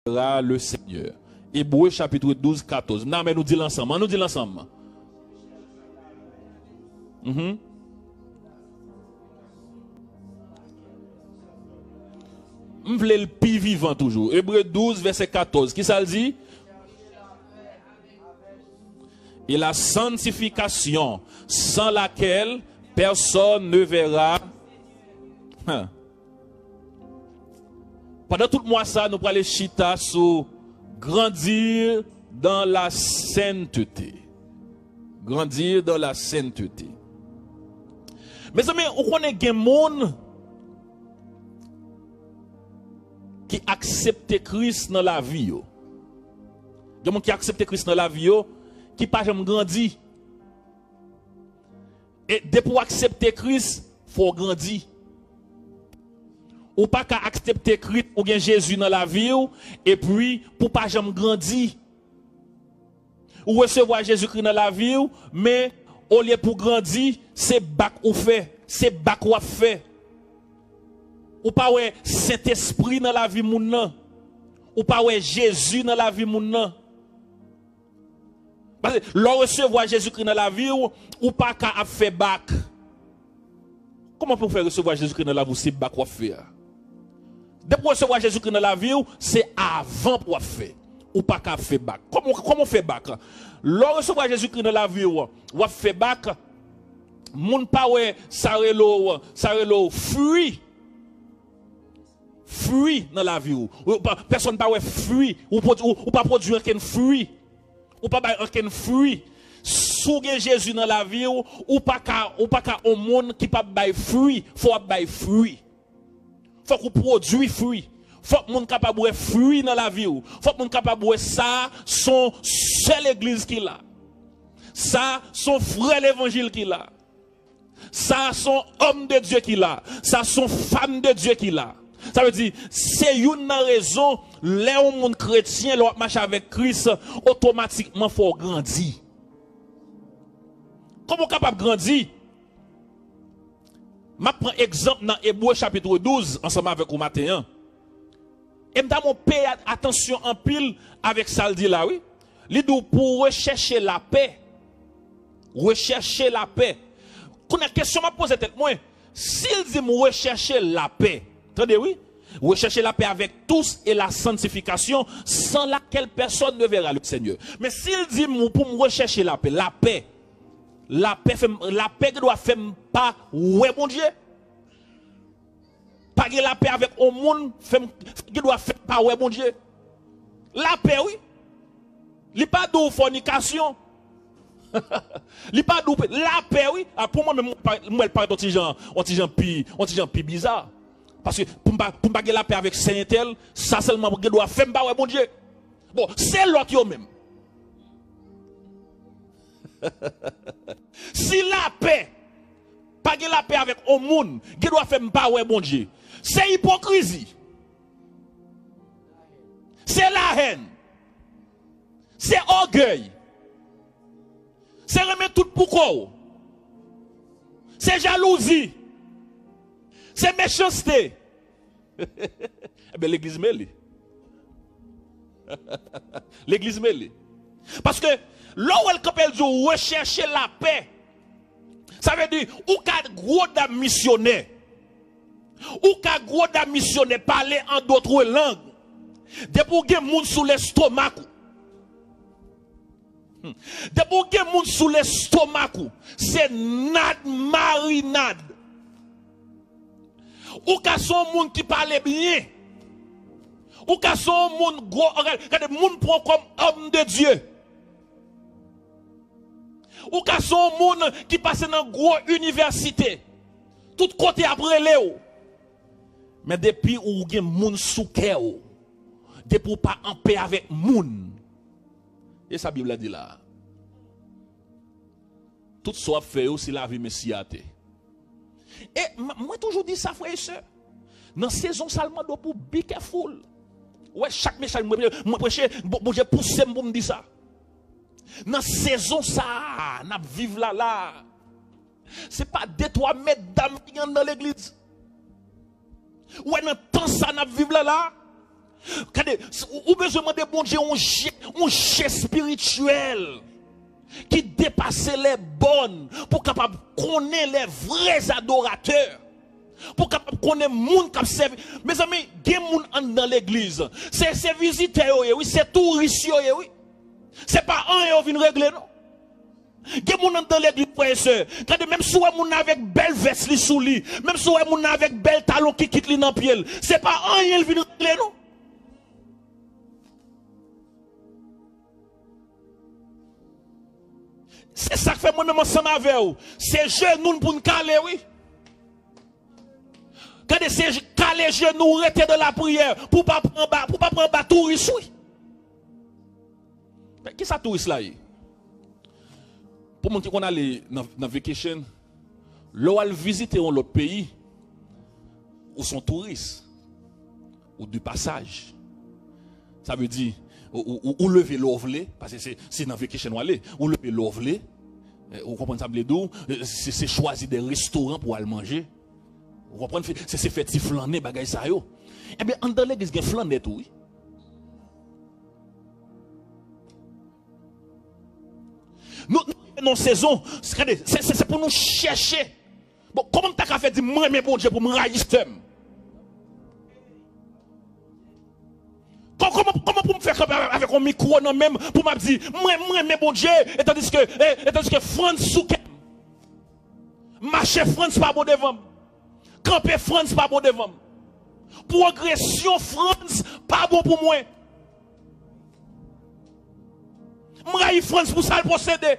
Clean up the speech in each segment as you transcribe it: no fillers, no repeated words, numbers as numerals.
le Seigneur. Hébreux chapitre 12, 14. Non, mais nous disons l'ensemble. Nous disons l'ensemble. On veut le plus vivant toujours. Hébreux 12, verset 14. Qui ça le dit? Et la sanctification sans laquelle personne ne verra. Pendant tout le mois ça, nous prenons les chita sur grandir dans la sainteté. Grandir dans la sainteté. Mes amis, on connaît des gens qui acceptent Christ dans la vie. Des gens qui acceptent Christ dans la vie, qui pas jamais grandi. Et pour accepter Christ, il faut grandir. Ou pas qu'à accepter Christ ou bien Jésus dans la vie, et puis pour pas jamais grandir. Ou recevoir Jésus-Christ dans la vie, mais au lieu pour grandir, c'est bac ou fait, c'est bac ou fait. Ou pas ouais Saint-Esprit dans la vie moun, ou pas ouais Jésus dans la vie moun. Parce que l'on recevoir Jésus-Christ dans la vie ou pas qu'à faire bac. Comment pour faire recevoir Jésus-Christ dans la vie c'est bac ou faire? Depuis recevoir Jésus-Christ dans la vie c'est avant pour faire. Ou pas qu'à faire bac. Comment faire bac? L'on recevoir Jésus-Christ dans la vie ou faire bac. Moun pas ouais ça relo fruit. Fruit dans la vie. Personne pas ouais fruit ou pas produire aucun fruit. Ou pas aucun fruit. Sous Jésus dans la vie ou pas qu'à un monde qui pas bail fruit, faut bail fruit. Faut qu'on produit fruit. Faut que monde capable de fruit dans la vie. Faut que monde capable de ça son seule église qu'il a. Ça son frère l'évangile qu'il a. Ça son homme de Dieu qu'il a. Ça son femme de Dieu qu'il a. Ça veut dire, c'est une raison, les monde chrétien, leur marche avec Christ, automatiquement, faut grandir. Comment capable de grandir? Je prends exemple dans Hébreux chapitre 12, ensemble avec vous matin. Et je paye attention en pile avec ça, le dit là, oui. Il dit pour rechercher la paix. Rechercher la paix. Quand la question m'a posé tête, moi, s'il dit rechercher la paix, attendez, oui? Rechercher la paix avec tous et la sanctification sans laquelle personne ne verra le Seigneur. Mais s'il dit pour me rechercher la paix qui doit faire pas, ouais, mon Dieu. Pas la paix avec au monde qui doit faire pas, ouais, mon Dieu. La paix, oui. Il n'y a pas de fornication. Il n'y a pas de la paix, oui. Ah, pour moi, je parle d'un petit gens bizarre. Parce que pour ne pas la paix avec Saint-Tel, ça seulement pour doit faire pas, ouais, mon Dieu. Bon, c'est l'autre même. Si la paix, pas la paix avec au monde, qui doit faire pas, ouais, mon Dieu. C'est hypocrisie. C'est la haine. C'est orgueil. C'est remettre tout pour quoi. C'est jalousie. C'est méchanceté. Eh bien, l'église mêlée. L'église mêlée. Parce que là où elle capelle de rechercher la paix, ça veut dire, ou qu'a gros d'âme missionnaire, ou qu'a gros d'âme missionnaire parler en d'autres langues, de pour que moun sous l'estomac. De pour que moun sous l'estomac, c'est marinade. Ou qu'a son moun qui parle bien. Ou qu'a son moun gros, regardez, moun prend comme homme de Dieu. Ou qu'a son moun qui passe dans une grosse université. Tout côté après Léo. Mais depuis où il y a moun sous cœur, depuis pas en paix avec moun. Et sa Bible a dit là. Tout soit fait aussi la vie messiate. Et moi toujours dis ça, frère et soeur. Dans la saison seulement pour be careful. Ouais, chaque message, moi prêcher, j'ai poussé pour me dire ça. Dans la saison ça, n'a vivre là. C'est pas 2-3 mesdames qui sont dans l'église. Ouais, dans temps ça, n'a vivre là. Ou besoin de bon Dieu, un jet spirituel qui dépasse les bonnes pour capable connaître les vrais adorateurs. Pour capable connaître les gens qui servent. Mes amis, il y a des gens dans l'église. C'est visiteurs, oui, c'est touristes, oui. C'est pas un qui vient régler, non. Il y a des gens dans l'église, frères et sœurs. Même si vous avez avec belle veste sous lui, même si vous avez avec belle talon qui quitte lui dans le pied, c'est pas un qui vient régler, non. C'est ça que fait moi-même ensemble avec vous. C'est genoux pour nous caler, oui. Quand c'est caler genoux, rester dans la prière, pour pas prendre bas touriste, oui. Mais qui ça touriste là? Pour montrer qu'on a dans la vacation, là où visiter un autre pays, où sont touristes, ou du passage. Ça veut dire, ou lever l'ovlé, parce que c'est dans la vacation où aller, ou lever l'ovlé, vous comprenez ça, c'est choisir des restaurants pour aller manger. Vous comprenez, c'est fait si flâner, bagay ça yo. Eh bien, en dans l'église, il y a flâner tout, oui. Nous, saison, c'est pour nous chercher. Bon, comment tu as fait dire, moi, mais bon Dieu, pour me railler? Comment pour me faire avec un micro non même pour me dire moi mais bon Dieu et tandis que France Souké marcher France pas bon devant camper France pas bon devant progression France pas bon pour moi m'raille France pour ça le procéder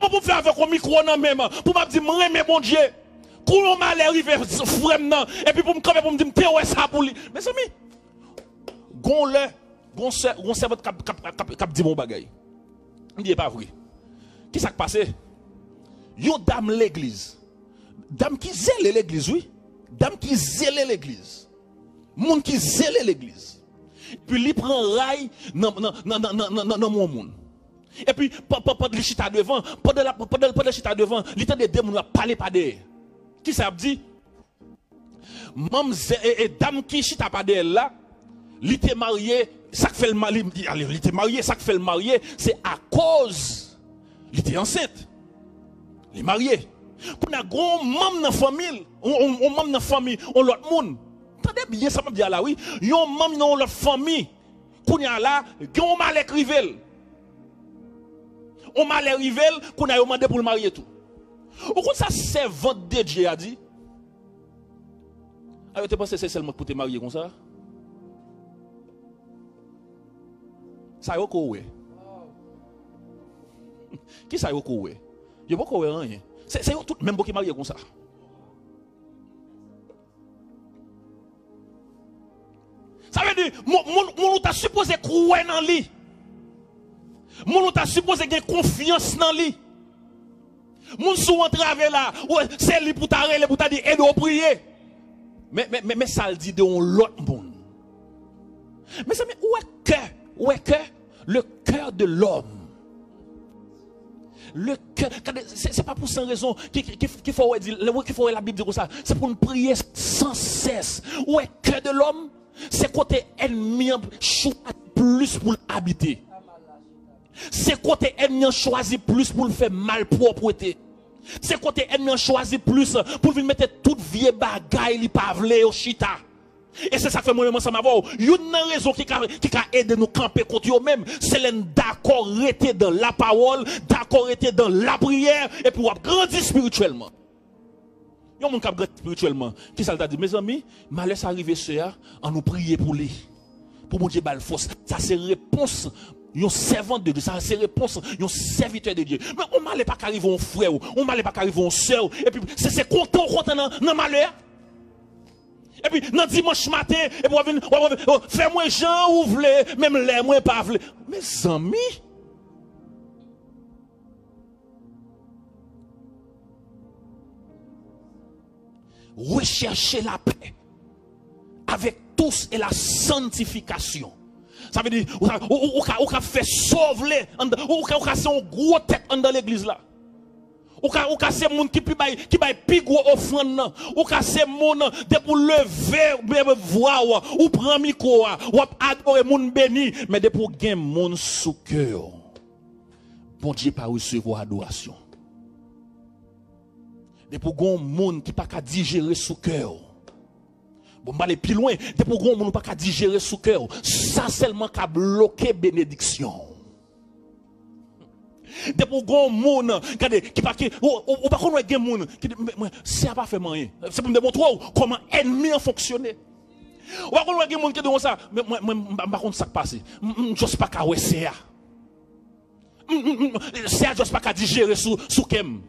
comment pour me faire avec un micro non même pour me dire moi mais bon Dieu Koulon mal arrivé vraiment et puis pour me camper pour me dire t'es ouais ça pour lui mes amis gon servante cap dit mon bagay dit pas vrai qui ça passé yo dame l'église dame qui zèle l'église oui dame qui zèle l'église monde qui zèle l'église puis il prend rail dans mon monde et puis pendant le chita devant pendant le chita devant il t'a des démons parler pas derrière. Qui ça dit? Mam et dame qui chita pas d'elle là, il était marié, ça fait le mari, il était marié, ça fait le marié, c'est à cause il était enceinte. Il est marié. Pour un grand membre dans la famille, on membre dans la famille, on l'autre monde. Attendez bien ça me dit là oui, yon membre dans l'autre famille. Qu'on y a là, on mal écrivel. On mal écrivel qu'on a demandé pour le marier tout. Ou quand ça servante de Dieu a dit, ah, tu penses que c'est seulement pour te marier comme ça? Ça y est quoi? Qui ça y est quoi? Il n'y a pas quoi rien. C'est tout même qui marié comme ça. Ça veut dire, mon t'a supposé croire dans lui. Mon t'a supposé avoir confiance dans lui. Moun sou entrave là, c'est lui pour t'arrêter, pour t'aider et de prier. Mais ça le dit de l'autre monde. Mais ça, où est que le cœur de l'homme? Le cœur, c'est pas pour cette raison qu'il faut dire, la Bible dit comme ça, c'est pour nous prier sans cesse. Où est le cœur de l'homme? C'est côté ennemi choisi plus pour l'habiter. C'est côté ennemi choisi plus pour le faire mal propreté. C'est côté ennemi choisi plus pour venir mettre toute vieille bagaille li pa vle au chita. Et c'est ça que fait moi ensemble avec vous. Une raison qui a aidé nous camper contre eux même, c'est d'accord rester dans la parole, d'accord rester dans la prière et puis grandir spirituellement. Yon moun k'ap grandir spirituellement. Qui ça t'a dit mes amis, malheur arrivé ça en nous prier pour lui. Pour mon Dieu bal force. Ça c'est réponse. Yon servant de Dieu, ça c'est réponse, yon serviteur de Dieu. Mais on m'allait pas qu'arriver un frère, on m'allait pas qu'arriver un soeur, et puis c'est content dans malheur. Et puis dans dimanche matin, et puis fais-moi Jean ou vle, même les moi pas vle. Mes amis, recherchez la paix avec tous et la sanctification. Ça veut dire, ou fait sauver, ou fait un gros tête dans l'église là. Ou casser moun qui bail plus gros offrande, ou casser moun de pour lever voix ou prendre micro ou adorer moun béni, mais de pour gain moun sous cœur. Bon Dieu pas recevoir adoration. De pour gon moun qui pas ka digérer sous cœur. Bon aller plus loin, de pour gon moun pas ka digérer sous cœur. Ça seulement ka bloquer bénédiction. De pour gon moun qui pas ou pas connait gen moun qui ça pas fait rien. C'est pour me démontrer comment ennemi a fonctionné. Ou pas connait gen moun qui dit ça mais moi pas contre ça passer. Juste pas ka ouais c'est juste pas ka digérer sous kem.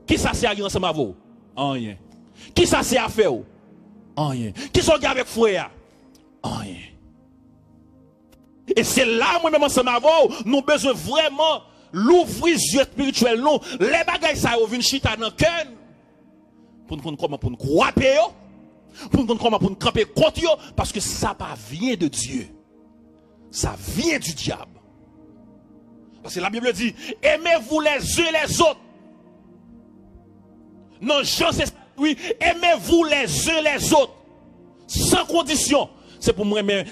Qui ça c'est à rien ensemble avec vous? Rien. Qui ça c'est à faire? Rien. Qui sont avec frère? Rien. Et c'est là moi même ensemble avec vous, nous besoin vraiment l'ouvrir yeux spirituels nous, les bagages ça viennent chita dans cœur pour nous comment pour nous croire pour nous comment pour nous camper contre yo parce que ça pas vient de Dieu. Ça vient du diable. Parce que la Bible dit aimez-vous les uns les autres. Non, Jean c'est oui, aimez-vous les uns les autres sans condition. C'est pour me aimer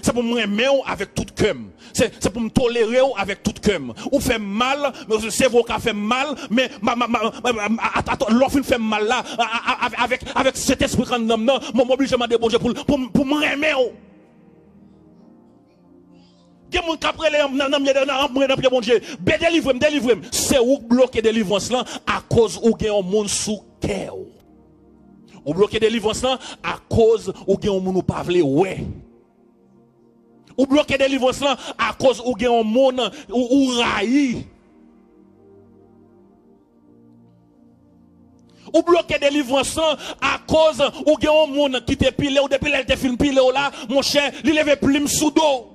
avec tout cœur. C'est pour me tolérer avec tout cœur. Ou fait mal, c'est vous qui fait mal, mais l'offre fait mal là, avec cet esprit quand non, mon m'oblige à demander pour me aimer. Des gens qui après les bon Dieu, délivre-moi. C'est où bloquer délivrance là à cause où il y a un monde sous cœur. Ou bloquer délivrance là à cause où il y a un monde pas vle ouais. Ou bloquer délivrance là à cause où il y a un monde ou raï. Ou bloquer délivrance là à cause où il y a un monde qui te pilé ou depuis elle te film pilé là, mon cher, il lève plume sous dos.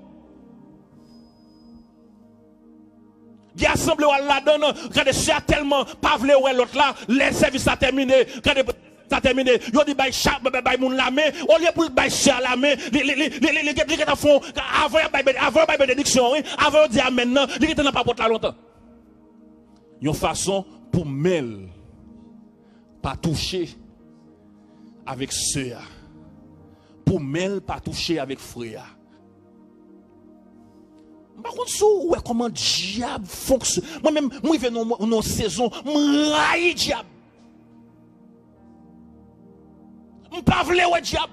Il assemble là-dedans, quand c'est tellement pas vle ouais l'autre là, les services a terminé, quand ça terminé, yo dit bay chat bay moun la main, au lieu pour bay chat la main, les gars font avant bay bénédiction, avant dire maintenant, les gars n'a pas porte là longtemps. Une façon pour mêle pas toucher avec sœur. Pour mêle pas toucher avec frère. Par contre, ouais, comment diable fonctionne. Moi-même, moi, je vais dans une saison, je raille diable. Je ne pas vle ouais diable.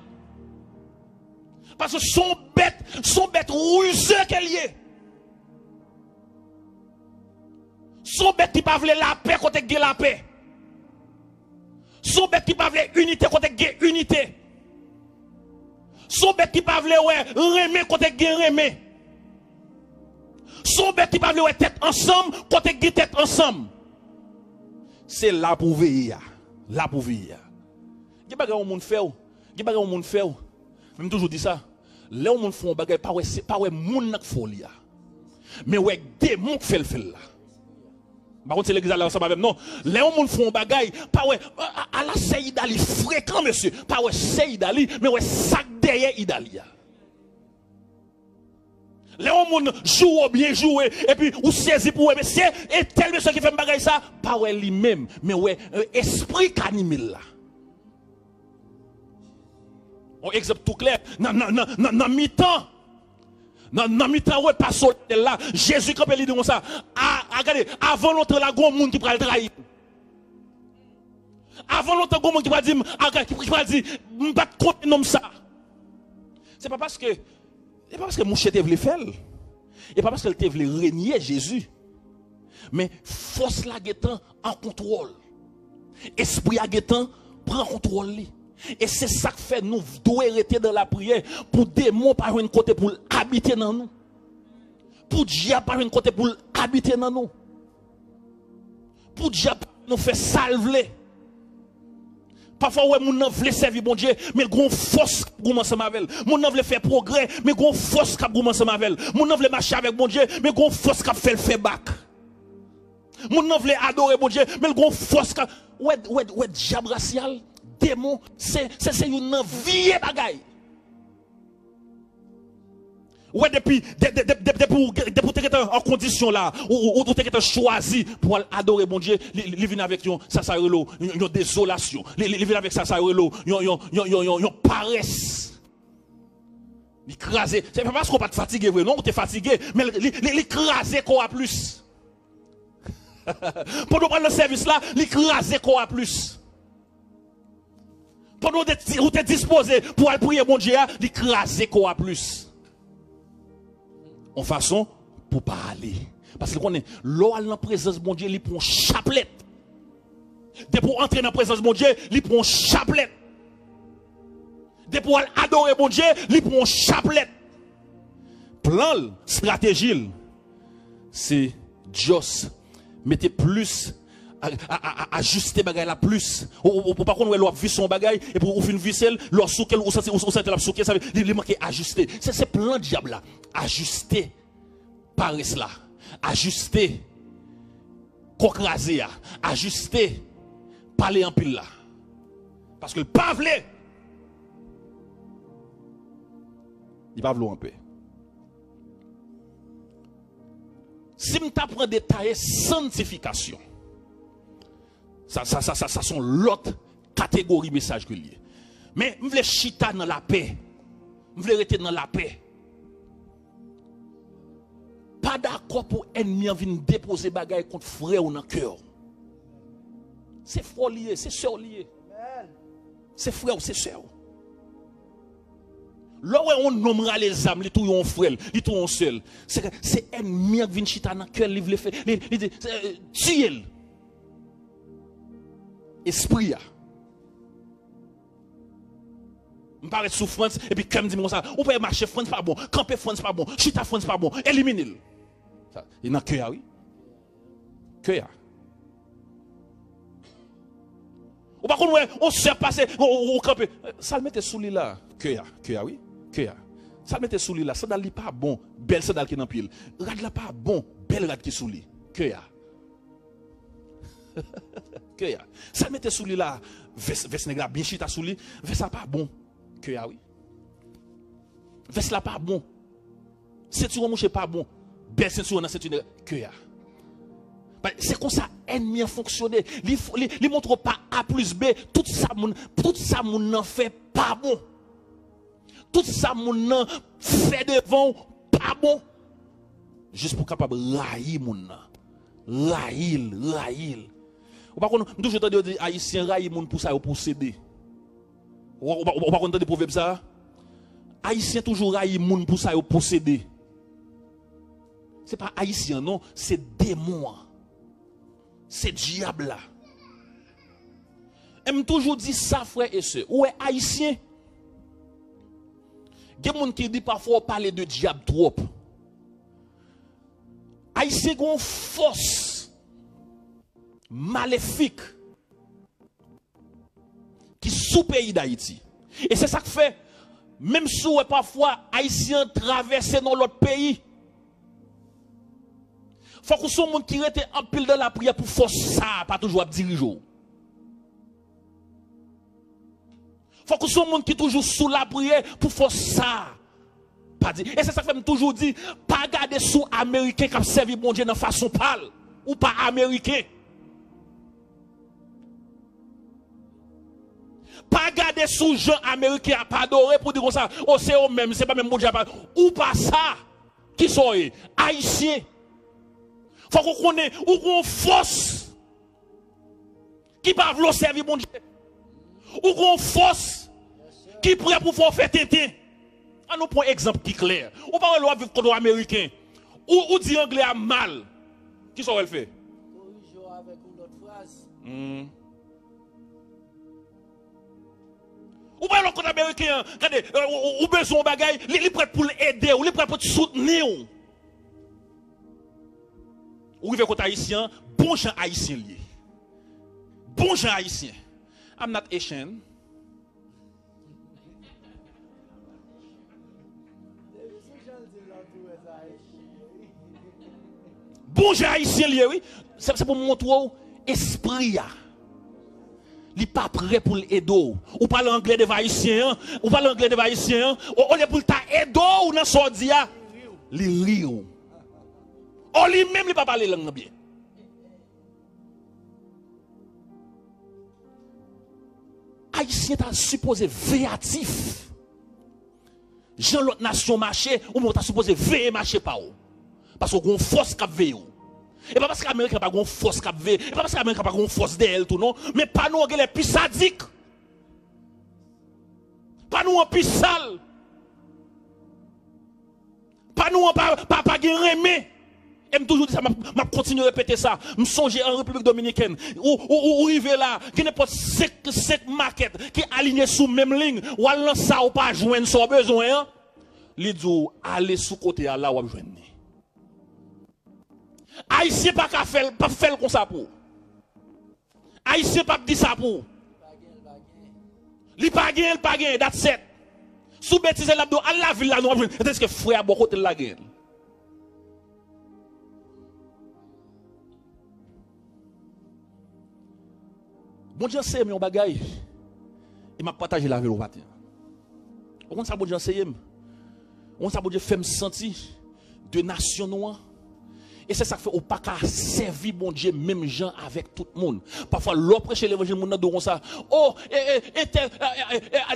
Parce que son bête ruseux qu'elle y est. Son bête qui pas vle la paix quand elle la paix. Son bête qui pas vle unité quand elle unité. Son bête qui pas vle ouais remet quand elle remet. Son bête qui pas vle tête ensemble, côté qui tête ensemble. C'est là pour veiller. Là pour veiller. Il y a des gens qui font. Il y a des gens qui font. Même toujours dit ça. Les gens qui font des choses, c'est pas ouais moun nak folie. Mais ouais démon qui fait le fait là. Par contre c'est l'église là ensemble avec non. Les gens qui font des choses, pas ouais à la Seydali fréquent monsieur. Pas ouais Seydali, mais ouais sac derrière Idalia. Les gens jouent bien jouer et puis ou saisi pour mais c'est et tel monsieur qui fait bagay ça pas ouais lui-même mais ouais esprit canimil là. On exemple tout clair dans mi-temps. Dans mi-temps ouais pas sauter là Jésus quand il dit comme ça regardez avant longtemps là gon monde qui pral trahir. Avant longtemps gon monde qui va dire m'pas compte nom ça. C'est pas parce que Mouche te voulait faire. Et pas parce qu'elle te voulait régner Jésus. Mais force la guetant en contrôle. Esprit à guetant prend contrôle. Et c'est ça que fait nous devons arrêter dans la prière pour démon par un côté pour habiter dans nous. Pour diable par un côté pour habiter dans nous. Pour diable nous faire salver. Parfois, ouais, mon nom veut servir bon Dieu, mais le grand force qui commence à avec. Mon nom veut faire progrès, mais le grand force qui commence à avec. Mon nom veut marcher avec bon Dieu, mais le grand force qui fait le fait back. Mon nom veut adorer bon Dieu, mais le grand force qui. Ouais, diable racial, démon, c'est une vieille bagaille. Ouais, depuis en condition là, ou tu es choisi pour adorer mon Dieu, il vient avec ça une désolation, il vient avec ça une paresse. L'écraser, c'est pas parce qu'on pas fatigué, non, on est fatigué, mais l'écraser quoi plus. Pour nous prendre le service là, l'écraser quoi plus. Pour nous être disposé pour aller prier mon Dieu, l'écraser quoi plus. En façon pour parler. Parce que l'eau dans la présence de mon Dieu, il prend chapelet. Dès pour entrer dans la présence de mon Dieu, il prend chapelet. Dès pour adorer mon Dieu, il prend chapelet. Plan, stratégie, c'est Dios. Mettez plus, ajuster bagay la plus. Ou pas qu'on l'on visse son bagay, et pour faire une ficelle, l'on souke, ou sente la souke, ça veut dire qu'il manque ajuster. C'est plein de diable là. Ajuster paresse là. Ajuster cocraser, ajuster parler en pile là. Parce que le pavle, il va vouloir en paix. Si je t'apprends des détails sanctification, ça sont l'autre catégorie message que lié. Mais je veux chita dans la paix. Je veux rester dans la paix. Pas d'accord pour ennemi venir déposer bagaille contre frère ou dans cœur. C'est frère lié, c'est sœur lié. C'est frère ou c'est sœur. Là où on nommera les âmes, les tout yon frère, les tout yon seul. C'est ennemi qui vient chita dans cœur, il veut faire, il dit tuer. Esprit a. Je parle de souffrance et puis comme dit moi ça, on peut marcher France pas bon, camper France pas bon, chita France pas bon, éliminer. Ça, il n'a cœur oui. Cœur. Ou par contre on se passer on camper, ça le mettait sous lui là, cœur oui. Cœur. Ça le mettait sous lui là, ça n'est pas bon, belle ça qui dans pile. Rad là pas bon, belle rad qui sous lui. Cœur. Cœur. Ça le mettait sous lui là, veste nègre bien chita sous lui, veste ça pas bon. Cœur oui. Veste là pas bon. Ceinture mouche pas bon. Belle ceinture dans ceinture cœur. C'est comme ça ennemi a fonctionné. Il montre pas A plus B, tout ça moun n'en fait pas bon. Tout ça moun fait devant pas bon. Juste pour capable raïr moun nan. Raïl. Ou pas contre toujours entendu dire haïtien raïr moun pour ça pour céder. Ou pas contre des proverbes ça. Haïtien toujours raïr moun pour ça pour céder. C'est pas haïtien non, c'est démon. C'est diable là. Aime toujours dit ça frère et sœurs. Ou est haïtien. Il y a des gens qui disent parfois parler de diable trop. Haïtien a une force maléfique qui sous pays d'Haïti. Et c'est ça que fait, même si parfois Haïtien traverse dans l'autre pays, il faut que ce monde qui était en pile dans la prière pour force ça, pas toujours diriger. Il faut que ce monde qui est toujours sous la prière pour faire ça. Pas dire. Et c'est ça que je toujours dit, pas garder sous américain qui a servi mon Dieu dans façon pâle. Ou pas américain. Pas garder sous gens américains à pas adorer pour dire comme ça. Oh, c'est eux même, c'est pas même mon Dieu. Ou pas ça. Qui sont haïtiens. Faut qu'on connaisse ou qu'on force. Qui va vouloir servir mon Dieu. Ou qu'on force qui prêt pour faire tété. On nous prend un exemple qui est clair. Ou pas on vivre contre américain. Ou dit anglais à mal. Qui sont elle fait? Avec une autre phrase. Ou pas le contre américain. Regardez, ou besoin de bagaille, il prêt pour l'aider, ou il prêt pour te soutenir. Ou il contre haïtien, bon gens haïtien lié. Bon gens haïtien. I'm not Asian. Bon gens haïtien lié, oui. C'est pour montrer esprit. Il n'est pas prêt pour l'aider. Ou parle anglais de haïtien, ou parle anglais de haïtien, ou est pour t'aider ou dans sordia. li rire. Oh, lui-même, il pas parler langue bien. Haïtien t'a supposé véatif. Jean l'autre nation marché, ou mon t'a supposé veiller marcher pas ou. Parce qu'on a une force qui veille. Et pas parce que l'Amérique n'a pas une force qui veille, et pas parce que l'Amérique n'a pas une force d'elle tout non, mais pas nous les plus sadiques. Pas nous en plus sale. Pas nous en pas remé. Et je toujours dit ça, je continue à répéter ça. Je songe en République Dominicaine, où arriver là, qui n'est pas 5 maquettes qui alignent sous même ligne, ou alors ça ou pas joindre son besoin, les dit aller sous côté là ou joindre. Haïtien pas faire comme ça pour. Haïtien pas dire ça pour. Li pas gain, that's it. Sous bêtise l'abdo, à la ville là, nous joindre. Est-ce que frère bon côté la gain? Bon Dieu sait mon bagay. Et m'a partagé la vie au matin. On ça bon Dieu sait. On ça bon Dieu fait me sentir de nation noire. Et c'est ça qui fait au pas qu'à servir bon Dieu même gens avec tout le monde. Parfois l'on prêche l'évangile mon nan comme ça. Oh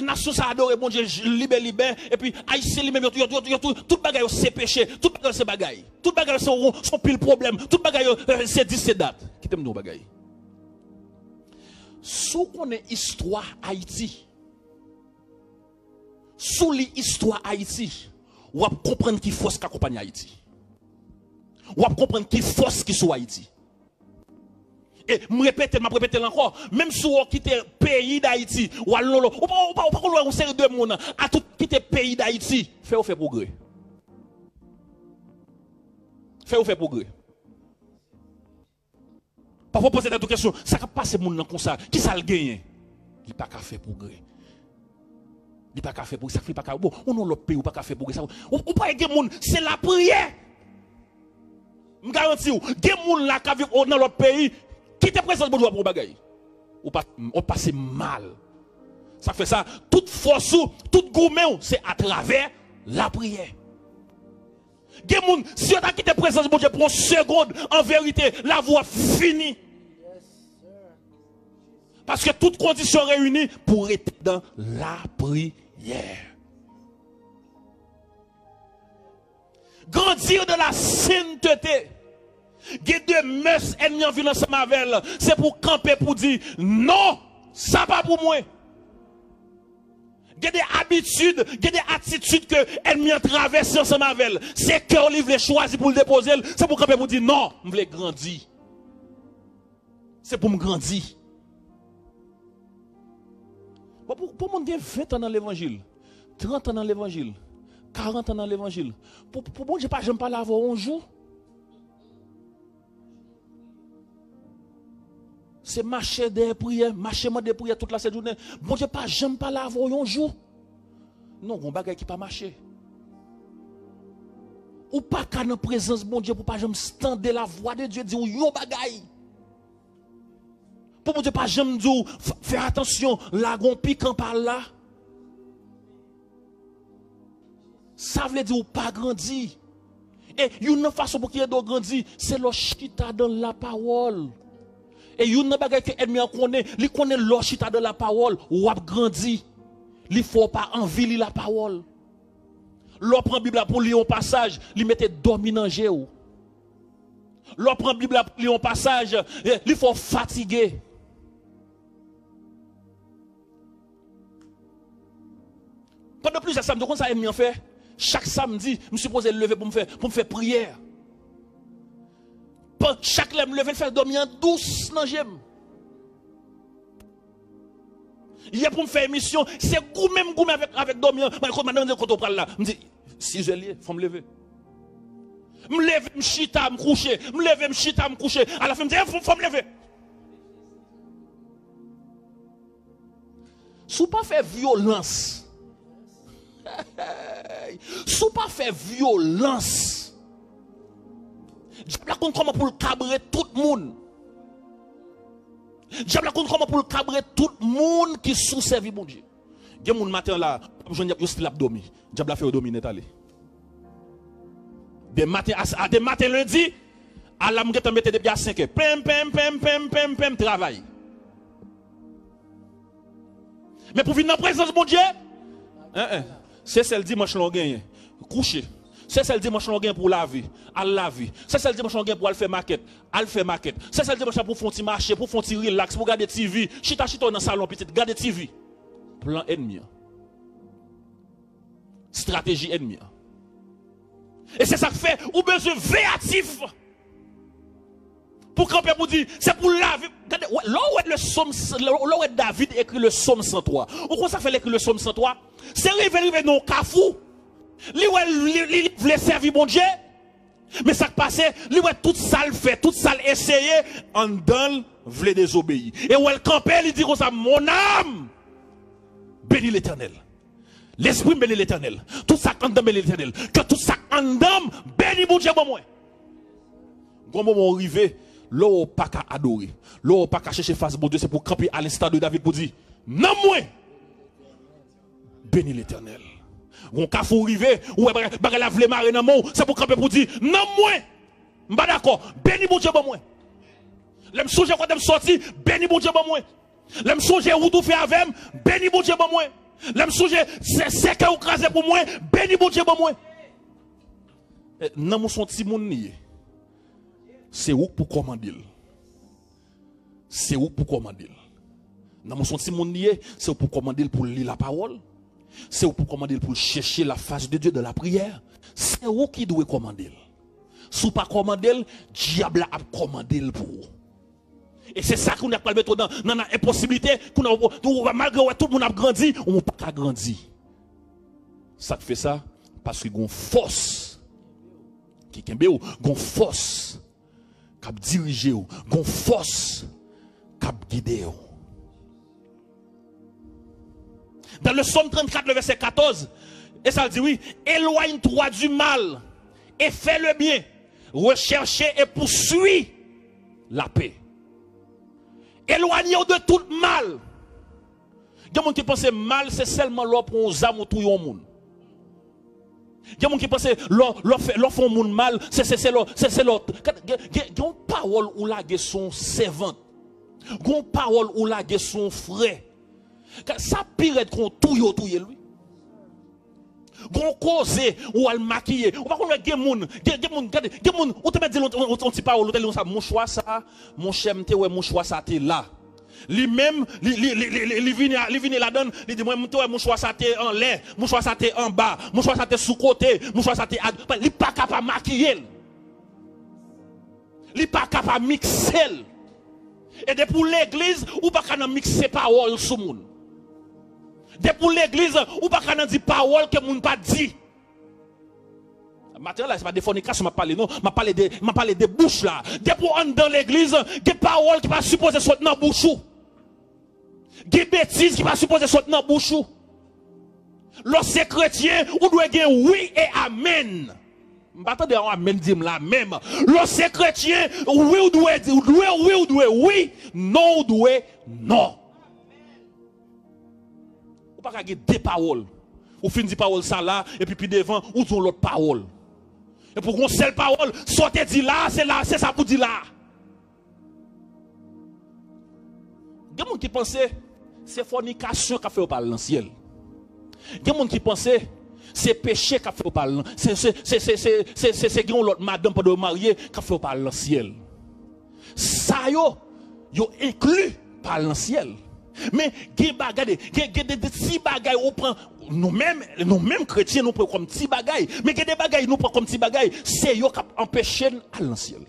nation ça adore bon Dieu libère et puis haïtien lui-même tout bagay c'est péché, tout bagay c'est bagay. Tout bagay sont pile problème, tout bagay c'est 10 c'est date. Qui t'aime nos bagay. Sous qu'on est histoire Haïti, sous l'histoire Haïti, on va comprendre qui force qui accompagne Haïti. On va comprendre qui force qui soit Haïti. Et je répète encore, même si on quitte le pays d'Haïti, on va une série de monde à tout quitter le pays d'Haïti, fait progrès. Fait progrès. Parfois, poser des questions, ça va passer mon nom comme ça. Qui ça le gagne? Il n'y a pas qu'à faire progrès. Il n'y a pas qu'à faire progrès. Ça fait pas qu'à. Bon, on a l'autre pays, ou pas qu'à faire progrès. Ou pas aider moun, c'est la prière. Je garantis, il y a des gens là qui vivent dans l'autre pays, qui te présente pour pour bagaille. Ou passe mal. Ça fait ça, toute force, toute gourmet, c'est à travers la prière. Si on a quitté présence de Dieu pour une seconde, en vérité, la voie finie. Parce que toutes conditions réunies pour être dans la prière. Grandir de la sainteté. Guider mœurs ennemis en violence mavel, c'est pour camper pour dire non, ça pas pour moi. Il y a des habitudes, il y a des attitudes que l'ennemi a traversées ensemble avec elle. C'est que Olive les choisi pour le déposer, c'est pour camper pour dire non, je veux grandir. C'est pour me grandir. Pour mon Dieu, 20 ans dans l'évangile, 30 ans dans l'évangile, 40 ans dans l'évangile, pour mon Dieu, pas j'aime pas l'avoir un jour. C'est marcher des prières, marcher des prières toute la journée. Bon Dieu, pas j'aime pas l'avoir un jour. Non, on bagay qui pas marcher. Ou pas qu'à notre présence, bon Dieu, pour pas j'aime stendre la voix de Dieu, dire yo bagay. Pour mon Dieu, pas j'aime dire, faire attention, lagon piquant par là. Ça veut dire ou pas grandir. Et une façon pour qu'il y ait de grandir, c'est le chita dans la parole. Et il y a une bagage que l'ennemi connaît, il connaît l'ochita de la parole, ou a grandi. Il ne faut pas envie la parole. L'on prend la Bible pour lire un passage, il mette dominant ou. L'on prend la Bible pour lire un passage, il faut fatiguer. Pendant plusieurs samedis, comment ça l'ennemi en fait? Chaque samedi, je me suis supposé lever pour me faire prière. Chaque lèvre lever, faire dormir douce dans j'aime. Il y a pour me faire émission, c'est goût même avec dormir. Maintenant, quand on parle là, je me dis, si je l'ai, il faut me lever. Me lever, me chita, me coucher. Me lever, me chita, me coucher. À la fin, je me dis, il faut me lever. Si pas faire violence, si pas faire violence, Diable compte comment pour le cabrer tout le monde. Diable compte comment pour le cabrer tout le monde qui sous-servi bon Dieu. Il y a un matin là, je n'ai pas eu l'abdomen. Diable a fait dominer aller. Des matins lundi, à la m'gete mette depuis à 5 heures. Pem, travail. Mais pour venir dans la présence de mon Dieu, c'est celle dimanche long gagne. Coucher. C'est celle dimanche long gagne pour laver, à laver. C'est celle dimanche long gagne pour aller faire maquette, à faire maquette. C'est celle dimanche pour faire un petit marché, pour faire un petit relax, pour regarder TV, chita dans le salon petit, regarder TV. Plan ennemi. Stratégie ennemi. Et c'est ça que fait ou besoin véatif. Pour camper pour dire, c'est pour laver. Regardez, là où le psaume, là où David écrit le psaume 103. Ou quoi ça fait écrire le psaume 103? C'est révéler non kafou. Lui voulait servir mon Dieu. Mais ça qui passait, lui toute sale fait, toute sale essayé, en dedans voulait désobéir. Et où elle campait, il dit comme ça, mon âme, bénis l'Éternel. L'esprit bénit l'Éternel. Tout ça en dedans bénit l'Éternel. Que tout ça en dedans bénit mon Dieu pour moi. Quand moment arrivé, là où pas qu'à adorer, là où pas qu'à chercher face mon Dieu, c'est pour camper à l'instant de David pour dire, non moi, bénis l'Éternel. Gon ka fou rive ou bagay la vle maré nan mou, c'est pour camper pour dire non moi. M'pa d'accord, béni bon Dieu bon moi. L'aime songer quand m'm sorti, béni bon Dieu bon moi. L'aime songer ou tout fait avec, béni bon Dieu bon moi. L'aime songer c'est que ou crasé pour moi, béni bon Dieu bon moi. Nan mou son ti moun nié. C'est où pour commander. C'est où pour commander. Nan mou son ti moun nié, c'est pour commander pour lire la parole. C'est où pour commander pour chercher la face de Dieu de la prière. C'est où qui doit commander. Si pas commander, diable a commandé pour vous. Et c'est ça qu'on a pas mettre dans l'impossibilité malgré tout le monde a grandi, on n'a pas grandi. Ça fait ça parce qu'il y a une force qui est une force qui a dirigé, une force qui a guidé. Dans le psaume 34, le verset 14, et ça dit oui, éloigne-toi du mal et fais le bien, recherchez et poursuis la paix. Éloignez-vous de tout mal. Il y a des gens qui pensent mal, c'est seulement l'or pour les âmes ou tout le monde. Il y a des gens qui pensent l'or font monde mal, c'est l'or. Il y a une parole où la guerre son servante. Il y a une parole où la guerre son frère. Ça pire qu'on touille lui. Gon cause ou al maquiller. On va connait gen moun, ou te met dire on ti parole, on ça mon choix ça, mon chème te ouais mon choix ça te là. Lui même li vini la donne, il dit moi mon choix ça te en l'air, mon choix ça te en bas, mon choix ça te sous côté, mon choix ça te li pas capable maquiller. Li pas capable mixer. Et de pour l'église ou pas capable mixer parole sous moun. De pour l'église, ou pas qu'on dit parole que moun pas dit. Maintenant là, c'est pas des fornications, m'a parlé non, m'a parlé de bouche là. De pour en dans l'église, des paroles qui pas supposées sortir dans bouche. Des bêtises qui pas supposées sortir dans bouche. Lorsque chrétien, ou doit dire oui et amen. M'attendez à amen dit là même. Lorsque chrétien, oui ou doit dire oui, non ou doit non. Pas qu'à des paroles. Ou fin dit parole ça là, et puis devant, ou ton l'autre parole. Et pour qu'on seule parole, sortez dit là, c'est ça pour dire là. Il y a des gens qui pensent c'est fornication qui a fait parler dans le ciel. Il y a des gens qui pensent c'est péché qui a fait parler. C'est l'autre madame pour de marier qui a fait parler dans le ciel. Ça yo inclus par le ciel. Mais des petits bagailles on prend nous-mêmes chrétiens nous prenons comme petits bagailles, mais des bagailles nous prenons comme petits bagailles, c'est eux qui empêchent à l'ancien.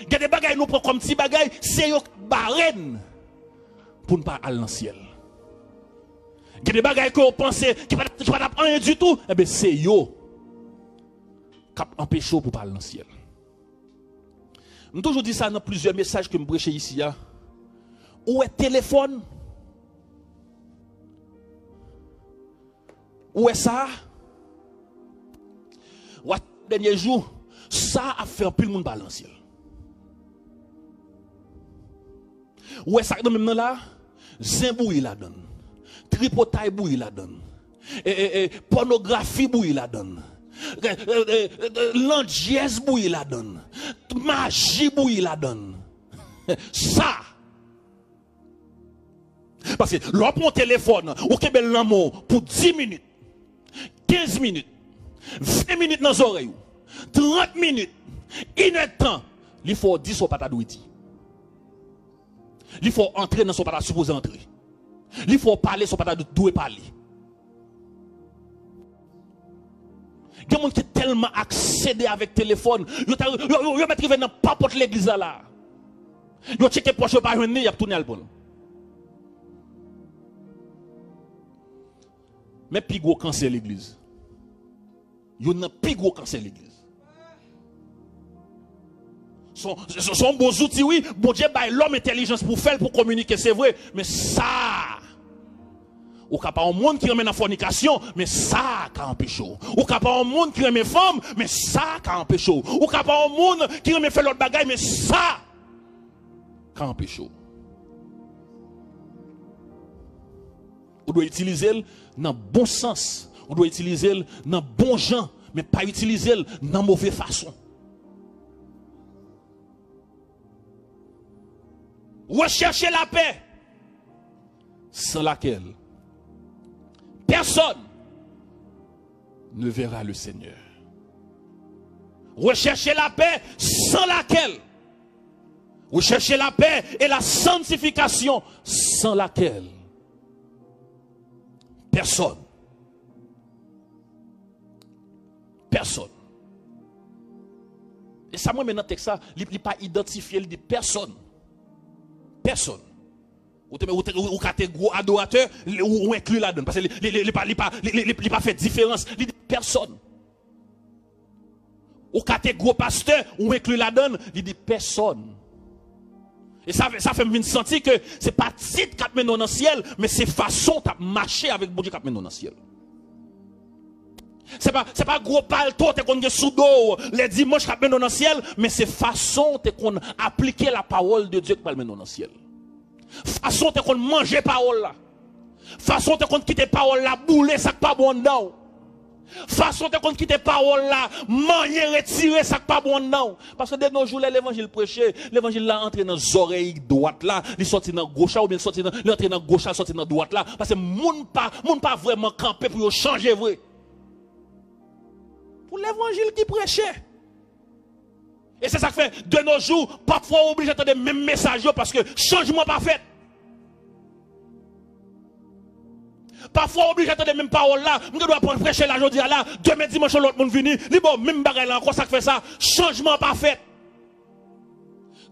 Des bagailles nous prenons comme petits bagailles, c'est eux qui barrent pour ne pas aller dans le ciel. Des bagailles que vous pensez qui ne pas rien du tout, eh bien c'est eux qui empêchent pour ne pas aller dans le ciel. Je toujours dit ça dans plusieurs messages que je prêche ici. Où est téléphone? Où est ça? Ou dernier jour, ça a fait un peu le monde balancier. Où est ça dans même là? Zimbouille la donne. Tripotaille bouille la donne. Pornographie bouille la donne. L'andiès bouille la donne. Magie bouille la donne. Ça. Parce que l'on prend téléphone, ou kebel l'amour pour 10 minutes, 15 minutes, 20 minutes dans les oreilles, 30 minutes, 1 heure de temps, il faut 10 sur patate douiti. Il faut entrer dans son patate supposé entrer. Il faut parler sur patate doué parler. Il y a des gens qui sont tellement accédés avec téléphone, ils mettent dans pas porte l'église là. Ils ont checké poche par une, ils ont tourné le bon. Mais plus gros cancer l'église. Il y a un plus gros cancer l'église. Son bon outil, oui, bon Dieu baille l'homme intelligence pour faire, pour communiquer, c'est vrai. Mais ça, ou qu'il n'y a pas un monde qui remet dans la fornication, mais ça qui empêche. Ou qu'il n'y a pas un monde qui remet femme, mais ça qui empêche. Ou qu'il n'y a pas un monde qui remet faire l'autre bagaille, mais ça qui empêche. On doit utiliser le dans le bon sens. On doit utiliser le dans le bon genre, mais pas utiliser le dans la mauvaise façon. Recherchez la paix, sans laquelle personne ne verra le Seigneur. Recherchez la paix, sans laquelle recherchez la paix et la sanctification, sans laquelle personne. Et ça, moi, maintenant, ça, il n'est pas identifié, il dit personne. Personne. Ou êtes gros adorateur, ou inclus là-dedans. Parce qu'il n'a pas fait différence. Il dit personne. Ou êtes gros pasteur, ou inclus là-dedans, il dit personne. Et ça fait me sentir que ce n'est pas titre qui mène dans le ciel, mais c'est façon de marcher avec bon Dieu qui mène dans le ciel. Ce n'est pas gros palto qu'on est sous dos les dimanches qui mène dans le ciel, mais c'est façon qu'on applique la parole de Dieu qui mène dans le ciel. Façon qu'on mange la parole là. Façon qu'on quitte la parole là, bouler ça pas bon dedans. Façon qu'on quitte la parole là, manger, retirer ça pas bon dedans. Parce que de nos jours, l'évangile prêché, l'évangile là entre dans les oreilles droites là, il sorti dans gauche ou bien sorti dans l'entrée dans gauche, sorti dans droite là. Parce que moun pas vraiment camper pour changer vrai. Pour l'évangile qui prêchait. Et c'est ça qui fait, de nos jours, parfois on est obligé d'entendre le même message parce que changement pas fait. Parfois on est obligé d'entendre les mêmes paroles là. Je dois prêcher la journée là. Demain dimanche, l'autre monde venu. Bon, même bagaille là encore, ça fait ça. Changement pas fait.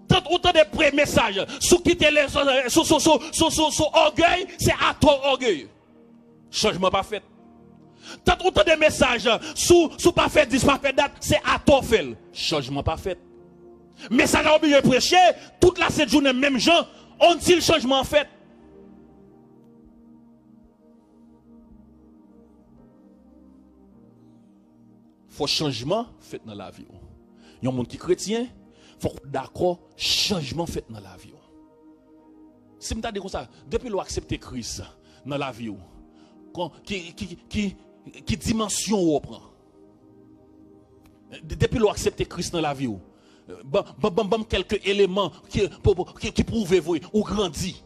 Tant autant de pré-messages, sous quitter les, sous orgueil, c'est à ton orgueil. Changement pas fait. Tant autant de messages, sous pas fait 10, pas fait date, c'est à ton fait. Changement pas fait. Message à obligé de prêcher, toute la 7 journée, même gens, ont-ils le changement fait? Faut changement fait dans la vie. Il y a un monde qui est chrétien, faut d'accord, changement fait dans la vie. Si je dis comme ça, depuis qu'on accepte Christ dans la vie, qui dimension on prend? Depuis qu'on accepte Christ dans la vie, quelques éléments qui prouvent vous ou grandit.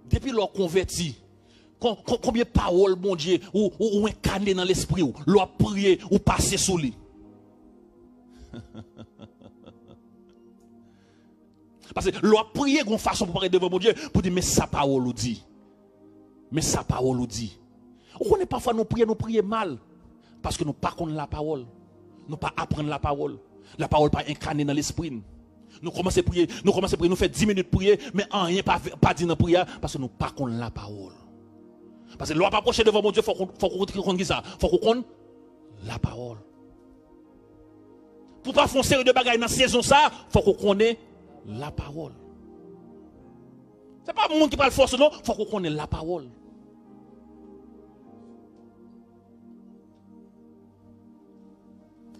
Depuis qu'on converti, combien de paroles, bon Dieu, ou incarné dans l'esprit, ou l'on prié, ou passé sous lui. Parce que l'on prié d'une façon pour parler devant mon Dieu, pour dire, mais sa parole ou dit. Mais sa parole ou dit. On n'est parfois nous prier mal. Parce que nous ne pas connaissons la parole. Nous pas apprendre la parole. La parole pas incarnée dans l'esprit. Nous commençons à prier, nous faisons 10 minutes de prier, mais rien pas dit dans la prière, parce que nous ne pas connaissons la parole. Parce que l'on va pas approcher devant mon Dieu, il faut qu'on connaisse ça. Il faut qu'on connaisse la parole. Pour pas faire une série de bagages dans la saison, il faut qu'on connaisse la parole. Ce n'est pas le monde qui parle force, non. Il faut qu'on connaisse la parole.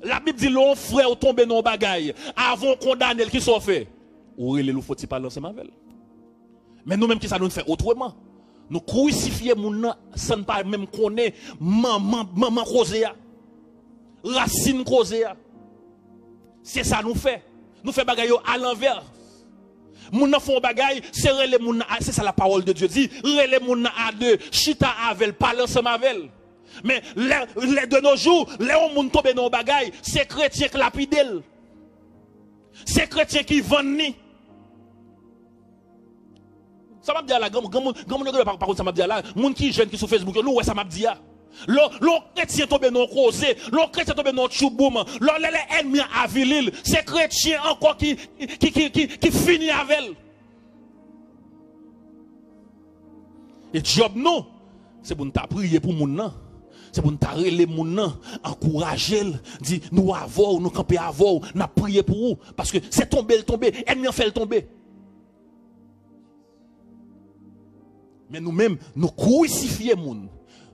La Bible dit l'on frère tombe dans bagaille avant condamner qui sont fait. Ou il faut-il parler ensemble avec. Mais nous-mêmes qui ça nous fait autrement. Nous crucifions moun sans ne pas même connaître maman causé a. Racine causé a. C'est ça nous fait. Nous fait bagaille à l'envers. Moun nan font bagaille, c'est relé moun c'est ça la parole de Dieu dit, relé moun à deux, chita avec, parle ensemble avec. Mais les de nos jours, les moun tombe dans bagaille, c'est chrétien qui lapidel. C'est chrétien qui vendent. Ça m'a dit là, grand par contre ça m'a dit là, moun qui jeune qui sur Facebook, nous ouais ça m'a dit là. L'on chrétien tombe dans cause, l'on chrétien tombe dans chouboum, l'on les ennemis avilil, c'est chrétien encore qui finit avec elle. Et job non, c'est pour nous prier pour moun nan. C'est pour nous relé moun nan, encourager, dire nous avons, nous camper avons, nous prier pour vous parce que c'est tombé, ennemi en fait le tomber. Mais nous-mêmes, nous crucifions moun.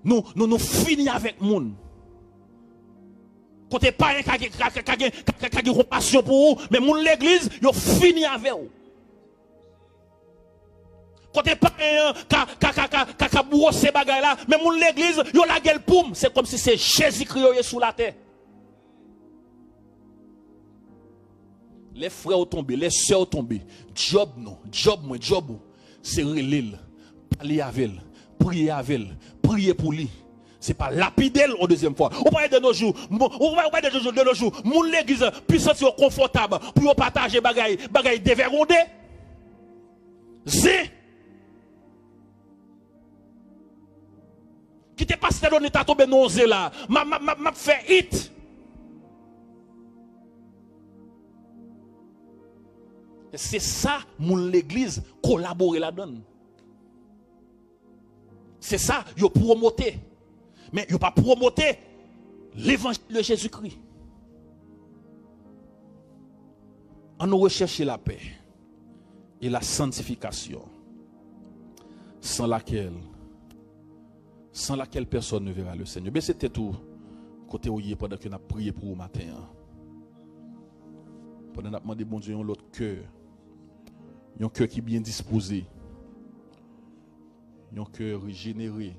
Nous finissons avec moun. Côté pas un qui a une compassion pour vous, mais moun l'église, yo fini avec vous. Côté pas un qui a brossé bagay là, mais moun l'église, yo la gueule poum, c'est comme si c'est Jésus-Christ sous la terre. Les frères ont tombé, les sœurs ont tombé. Job non, job, c'est relil, parler avec elle, prier avec elle, prier pour lui. C'est pas lapidel au deuxième fois. On parle de nos jours, de nos jours, moun l'église puisse sentir confortable pour partager bagay dévergondé. Zé. Qui te passe dans l'état tombé non zé là, m'a fait hit. C'est ça, moun l'église collaborer là-dedans. C'est ça, yo promoter. Mais yo pas promoter l'évangile de Jésus-Christ. On nous recherche la paix et la sanctification sans laquelle personne ne verra le Seigneur. Mais c'était tout côté où il est pendant que nous avons prié pour vous matin. Pendant que nous avons demandé bon Dieu l'autre cœur. Un cœur qui est bien disposé. Un cœur régénéré.